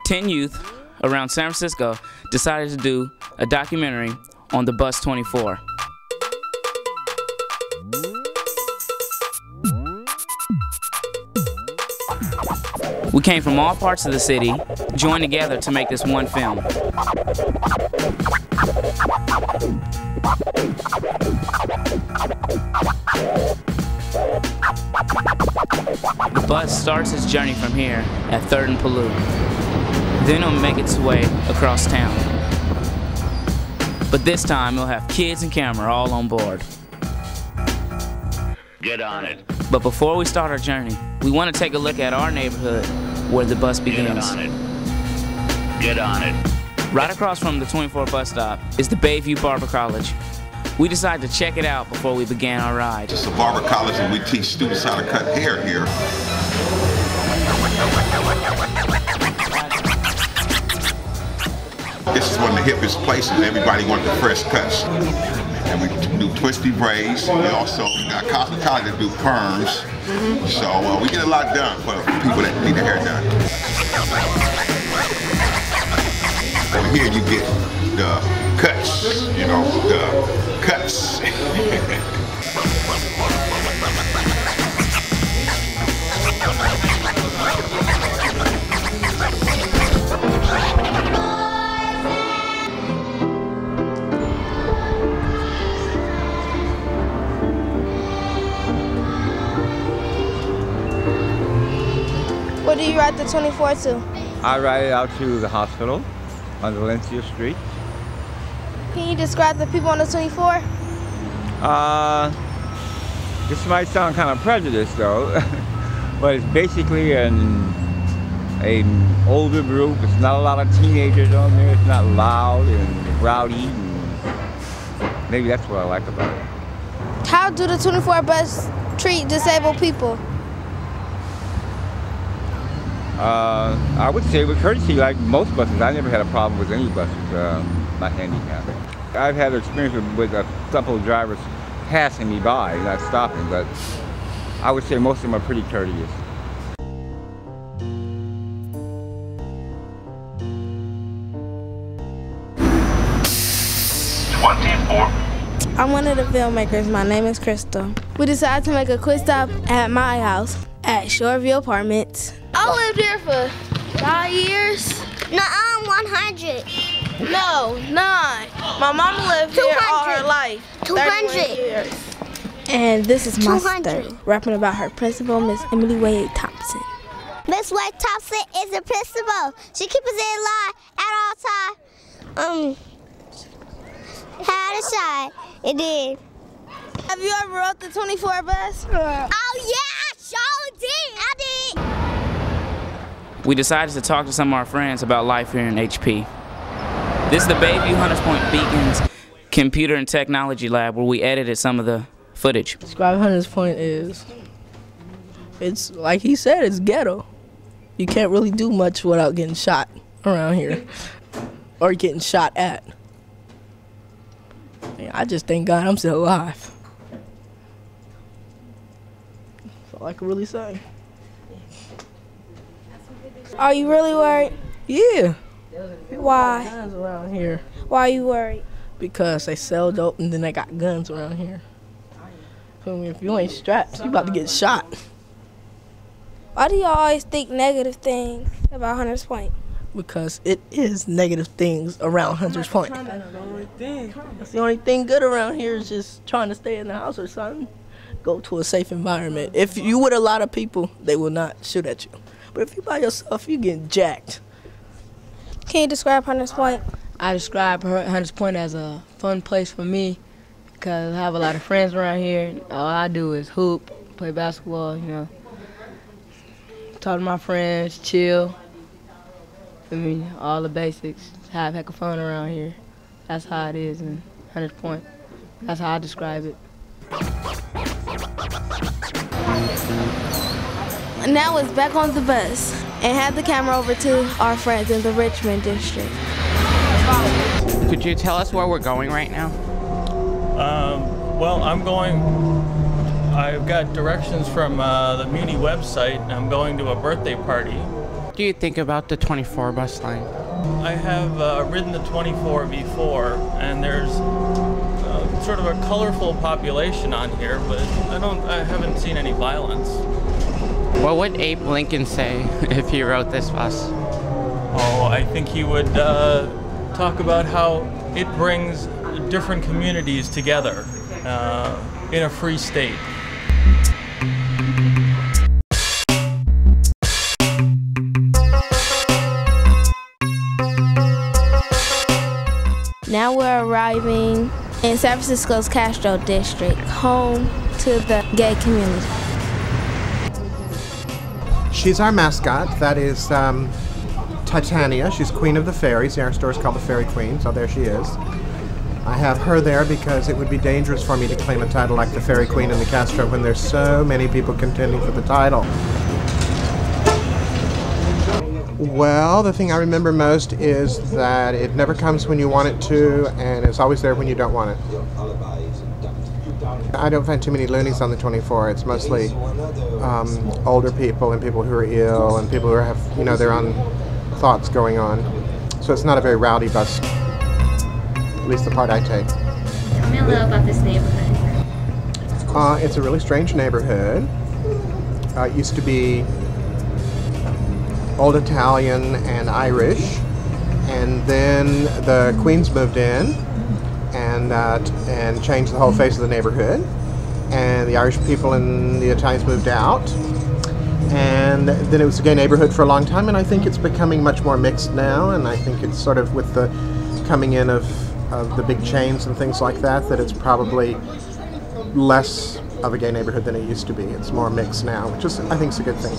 10 youth around San Francisco decided to do a documentary on the bus 24. We came from all parts of the city, joined together to make this one film. The bus starts its journey from here at 3rd and Palouse. Then it'll make its way across town. But this time it'll have kids and camera all on board. Get on it. But before we start our journey, we want to take a look at our neighborhood where the bus begins. Get on it. Get on it. Right across from the 24 bus stop is the Bayview Barber College. We decided to check it out before we began our ride. It's a barber college and we teach students how to cut hair here. This is one of the hippest places. Everybody wants the fresh cuts. And we do twisty braids. We also got cosmetologists that do perms. So we get a lot done for people that need their hair done. Over here you get the cuts, you know, the cuts. What do you ride the 24 to? I ride it out to the hospital on Valencia Street. Can you describe the people on the 24? This might sound kind of prejudiced though, but it's basically an older group. It's not a lot of teenagers on there. It's not loud and rowdy. And maybe that's what I like about it. How do the 24 bus treat disabled people? I would say with courtesy, like most buses. I never had a problem with any buses not handicapped. I've had experience with a couple of drivers passing me by, not stopping, but I would say most of them are pretty courteous. I'm one of the filmmakers. My name is Crystal. We decided to make a quick stop at my house at Shoreview Apartments. I lived here for 5 years. No, 100. No, 9. My mama lived here all her life. 200 years. And this is my 200. story, rapping about her principal, Miss Emily Wade Thompson. Miss Wade Thompson is the principal. She keeps us in line at all times. Had a shot. It did. Have you ever rode the 24 bus? Oh yeah, I sure did. I did. We decided to talk to some of our friends about life here in HP. This is the Bayview Hunters Point Beacons Computer and Technology Lab where we edited some of the footage. Describe Hunters Point is, it's like he said, it's ghetto. You can't really do much without getting shot around here or getting shot at. I just thank God I'm still alive. That's all I can really say. Are you really worried? Yeah. Why? Guns around here. Why are you worried? Because they sell dope and then they got guns around here. Feel me? If you ain't strapped, you about to get shot. Why do you always think negative things about Hunters Point? Because it is negative things around Hunters Point. That's the only thing good around here is just trying to stay in the house or something. Go to a safe environment. If you with a lot of people, they will not shoot at you. But if you by yourself, you get jacked. Can you describe Hunters Point? I describe Hunters Point as a fun place for me because I have a lot of friends around here. All I do is hoop, play basketball, you know, talk to my friends, chill. I mean, all the basics. Have a heck of fun around here. That's how it is in Hunters Point. That's how I describe it. Now it's back on the bus and hand the camera over to our friends in the Richmond district. Could you tell us where we're going right now? Well, I've got directions from the Muni website. I'm going to a birthday party. What do you think about the 24 bus line? I have ridden the 24 before, and there's sort of a colorful population on here, but I haven't seen any violence. What would Abe Lincoln say if he rode this bus? Oh, I think he would talk about how it brings different communities together in a free state. Now we're arriving in San Francisco's Castro District, home to the gay community. She's our mascot. That is Titania. She's Queen of the Fairies. Our store is called the Fairy Queen, so there she is. I have her there because it would be dangerous for me to claim a title like the Fairy Queen in the Castro when there's so many people contending for the title. Well, the thing I remember most is that it never comes when you want it to, and it's always there when you don't want it. I don't find too many loonies on the 24. It's mostly older people and people who are ill and people who have, their own thoughts going on. So it's not a very rowdy bus, at least the part I take. Tell me a little about this neighborhood. It's a really strange neighborhood. It used to be old Italian and Irish, and then the Queens moved in and changed the whole face of the neighborhood, and the Irish people and the Italians moved out, and then it was a gay neighborhood for a long time, and I think it's becoming much more mixed now, and I think it's sort of with the coming in of the big chains and things like that it's probably less of a gay neighborhood than it used to be. It's more mixed now, which is, I think, is a good thing.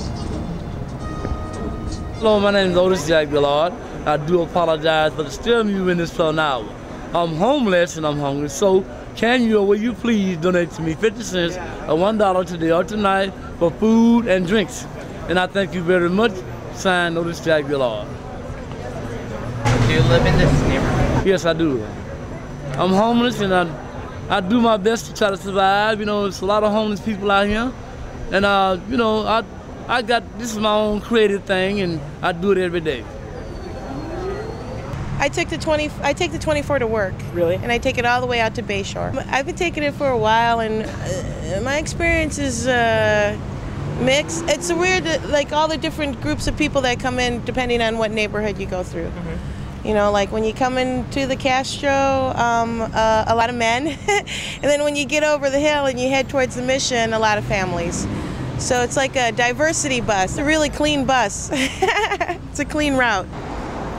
Hello, my name is Otis Jack Billard. I do apologize for disturbing you in this phone hour. I'm homeless and I'm hungry, so can you or will you please donate to me 50 cents or $1 today or tonight for food and drinks? And I thank you very much. Signed, Otis Jack Billard. Do you live in this neighborhood? Yes, I do. I'm homeless and I do my best to try to survive. There's a lot of homeless people out here. And, this is my own creative thing, and I do it every day. I take the 24 to work. Really? And I take it all the way out to Bayshore. I've been taking it for a while, and my experience is mixed. It's weird, like all the different groups of people that come in, depending on what neighborhood you go through. Mm-hmm. Like when you come into the Castro, a lot of men, and then when you get over the hill and you head towards the Mission, a lot of families. So it's like a diversity bus. It's a really clean bus. It's a clean route.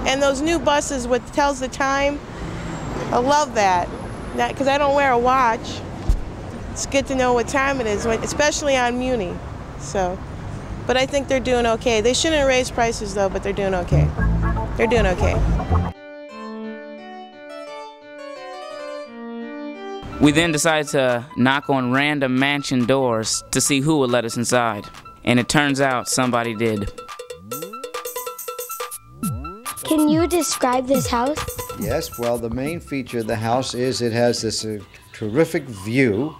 And those new buses, what tells the time, I love that. Because I don't wear a watch. It's good to know what time it is, especially on Muni. But I think they're doing okay. They shouldn't raise prices though, but they're doing okay. They're doing okay. We then decided to knock on random mansion doors to see who would let us inside. And it turns out somebody did. Can you describe this house? Yes, well, the main feature of the house is it has this terrific view,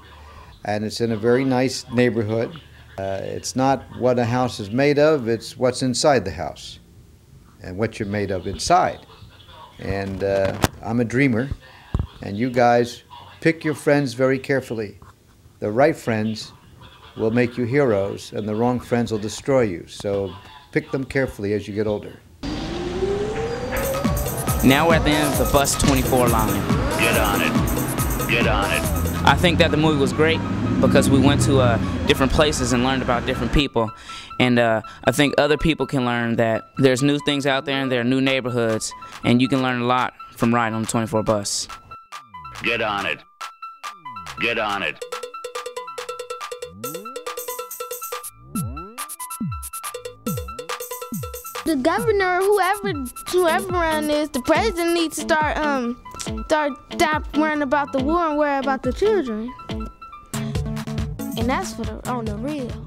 and it's in a very nice neighborhood. It's not what a house is made of, it's what's inside the house and what you're made of inside. And I'm a dreamer, and you guys pick your friends very carefully. The right friends will make you heroes, and the wrong friends will destroy you. So pick them carefully as you get older. Now we're at the end of the bus 24 line. Get on it. Get on it. I think that the movie was great because we went to different places and learned about different people. And I think other people can learn that there's new things out there and there are new neighborhoods, and you can learn a lot from riding on the 24 bus. Get on it. Get on it. The governor, whoever around is, the president needs to stop worrying about the war and worry about the children. And that's on the real.